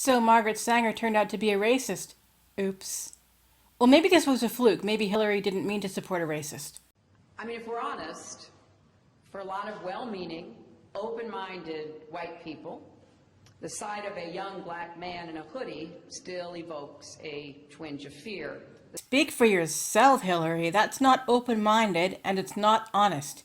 So Margaret Sanger turned out to be a racist. Oops. Well, maybe this was a fluke. Maybe Hillary didn't mean to support a racist. I mean, if we're honest, for a lot of well-meaning, open-minded white people, the sight of a young black man in a hoodie still evokes a twinge of fear. Speak for yourself, Hillary. That's not open-minded, and it's not honest.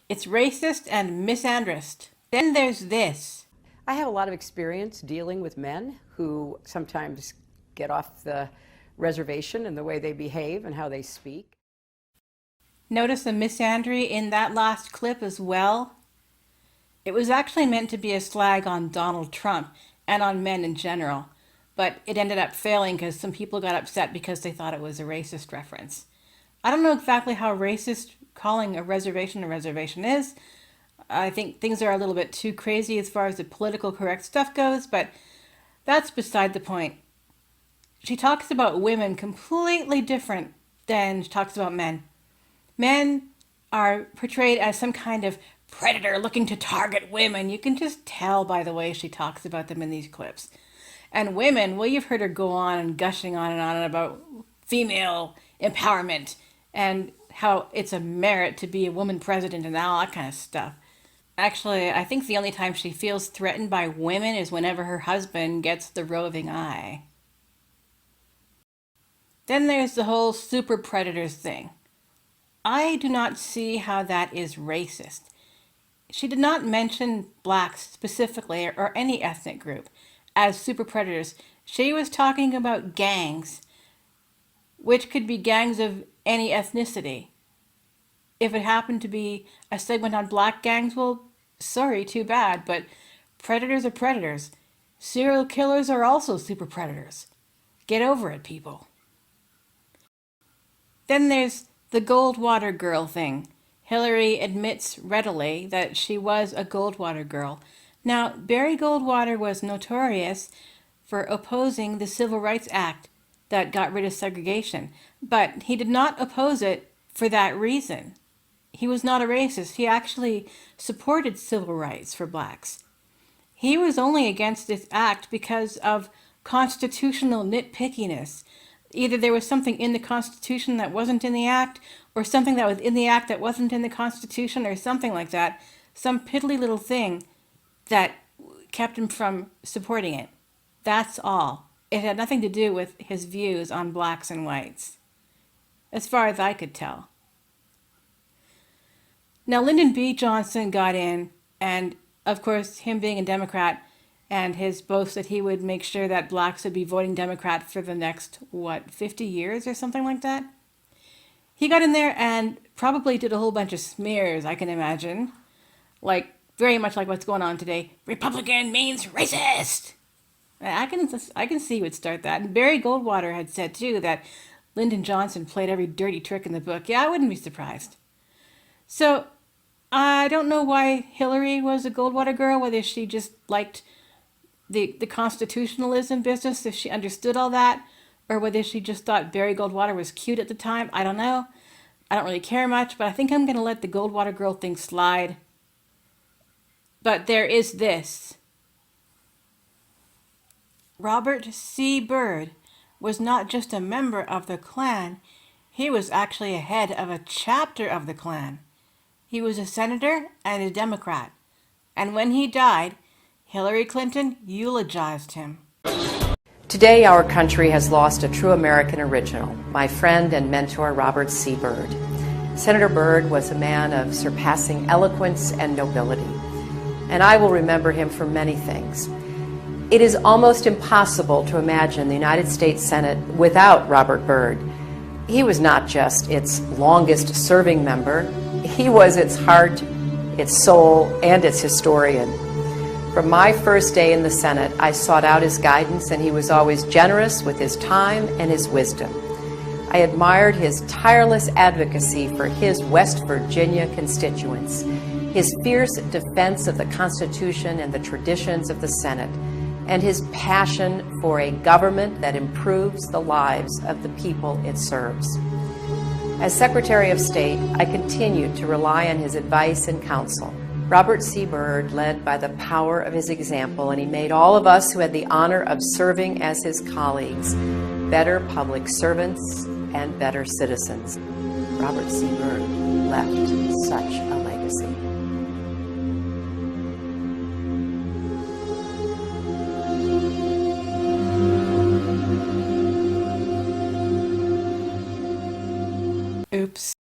It's racist and misandrist. Then there's this. I have a lot of experience dealing with men who sometimes get off the reservation in the way they behave and how they speak. Notice the misandry in that last clip as well? It was actually meant to be a slag on Donald Trump and on men in general, but it ended up failing because some people got upset because they thought it was a racist reference. I don't know exactly how racist calling a reservation is. I think things are a little bit too crazy as far as the political correct stuff goes, but that's beside the point. She talks about women completely different than she talks about men. Men are portrayed as some kind of predator looking to target women. You can just tell by the way she talks about them in these clips. And women, well, you've heard her go on and gushing on and about female empowerment and how it's a merit to be a woman president and all that kind of stuff. Actually, I think the only time she feels threatened by women is whenever her husband gets the roving eye. Then there's the whole super predators thing. I do not see how that is racist. She did not mention blacks specifically or any ethnic group as super predators. She was talking about gangs, which could be gangs of any ethnicity. If it happened to be a segment on black gangs, well, sorry, too bad, but predators are predators. Serial killers are also super predators. Get over it, people. Then there's the Goldwater girl thing. Hillary admits readily that she was a Goldwater girl. Now, Barry Goldwater was notorious for opposing the Civil Rights Act that got rid of segregation, but he did not oppose it for that reason. He was not a racist. He actually supported civil rights for blacks. He was only against this act because of constitutional nitpickiness. Either there was something in the Constitution that wasn't in the Act, or something that was in the Act that wasn't in the Constitution, or something like that. Some piddly little thing that kept him from supporting it. That's all. It had nothing to do with his views on blacks and whites, as far as I could tell. Now, Lyndon B. Johnson got in, and of course, him being a Democrat, and his boast that he would make sure that blacks would be voting Democrat for the next, 50 years or something like that? He got in there and probably did a whole bunch of smears, I can imagine. Like, very much like what's going on today. Republican means racist! I can see who would start that. And Barry Goldwater had said, too, that Lyndon Johnson played every dirty trick in the book. Yeah, I wouldn't be surprised. So, I don't know why Hillary was a Goldwater girl, whether she just liked the constitutionalism business, if she understood all that, or whether she just thought Barry Goldwater was cute at the time. I don't know. I don't really care much, but I think I'm going to let the Goldwater girl thing slide. But there is this. Robert C. Byrd was not just a member of the Klan, he was actually a head of a chapter of the Klan. He was a senator and a Democrat. And when he died, Hillary Clinton eulogized him. Today, our country has lost a true American original, my friend and mentor, Robert C. Byrd. Senator Byrd was a man of surpassing eloquence and nobility, and I will remember him for many things. It is almost impossible to imagine the United States Senate without Robert Byrd. He was not just its longest-serving member, he was its heart, its soul, and its historian. From my first day in the Senate, I sought out his guidance, and he was always generous with his time and his wisdom. I admired his tireless advocacy for his West Virginia constituents, his fierce defense of the Constitution and the traditions of the Senate, and his passion for a government that improves the lives of the people it serves. As Secretary of State, I continued to rely on his advice and counsel. Robert C. Byrd led by the power of his example, and he made all of us who had the honor of serving as his colleagues better public servants and better citizens. Robert C. Byrd left such a legacy. Oops.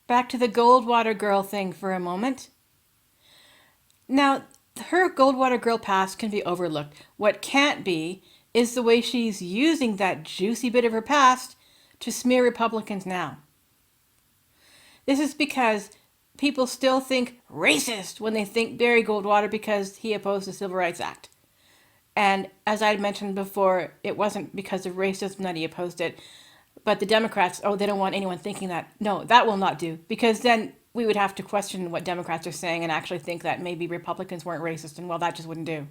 Back to the Goldwater Girl thing for a moment. Now, her Goldwater Girl past can be overlooked. What can't be is the way she's using that juicy bit of her past to smear Republicans now. This is because people still think racist when they think Barry Goldwater because he opposed the Civil Rights Act. And as I mentioned before, it wasn't because of racism that he opposed it. But the Democrats, they don't want anyone thinking that. No, that will not do. Because then we would have to question what Democrats are saying and actually think that maybe Republicans weren't racist. And well, that just wouldn't do.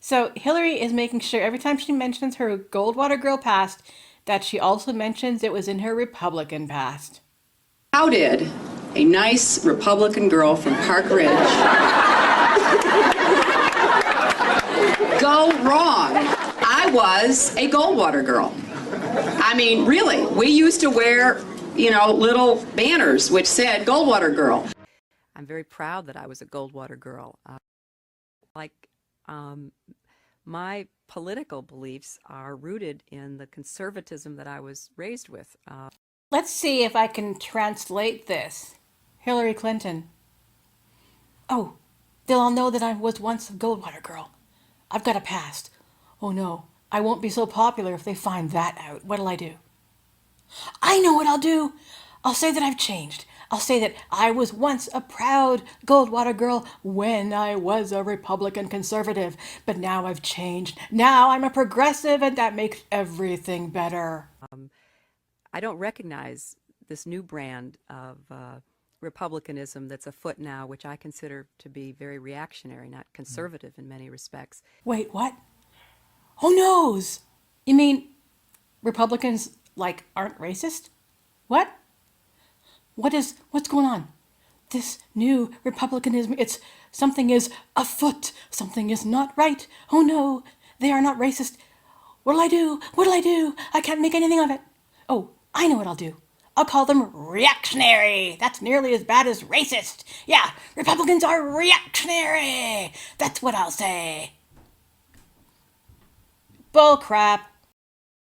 So Hillary is making sure every time she mentions her Goldwater Girl past, that she also mentions it was in her Republican past. How did a nice Republican girl from Park Ridge go wrong? I was a Goldwater girl. I mean, really, we used to wear, little banners which said Goldwater Girl. I'm very proud that I was a Goldwater girl. My political beliefs are rooted in the conservatism that I was raised with. Let's see if I can translate this. Hillary Clinton. Oh, they'll all know that I was once a Goldwater girl. I've got a past. Oh no, I won't be so popular if they find that out. What'll I do? I know what I'll do. I'll say that I've changed. I'll say that I was once a proud Goldwater girl when I was a Republican conservative, but now I've changed. Now I'm a progressive, and that makes everything better. I don't recognize this new brand of republicanism that's afoot now, which I consider to be very reactionary, not conservative in many respects. Wait, what? Who knows? You mean Republicans, aren't racist? What? What's going on? This new republicanism, something is afoot. Something is not right. Oh no, they are not racist. What'll I do? What'll I do? I can't make anything of it. Oh, I know what I'll do. I'll call them reactionary. That's nearly as bad as racist. Yeah, Republicans are reactionary. That's what I'll say. Bull crap.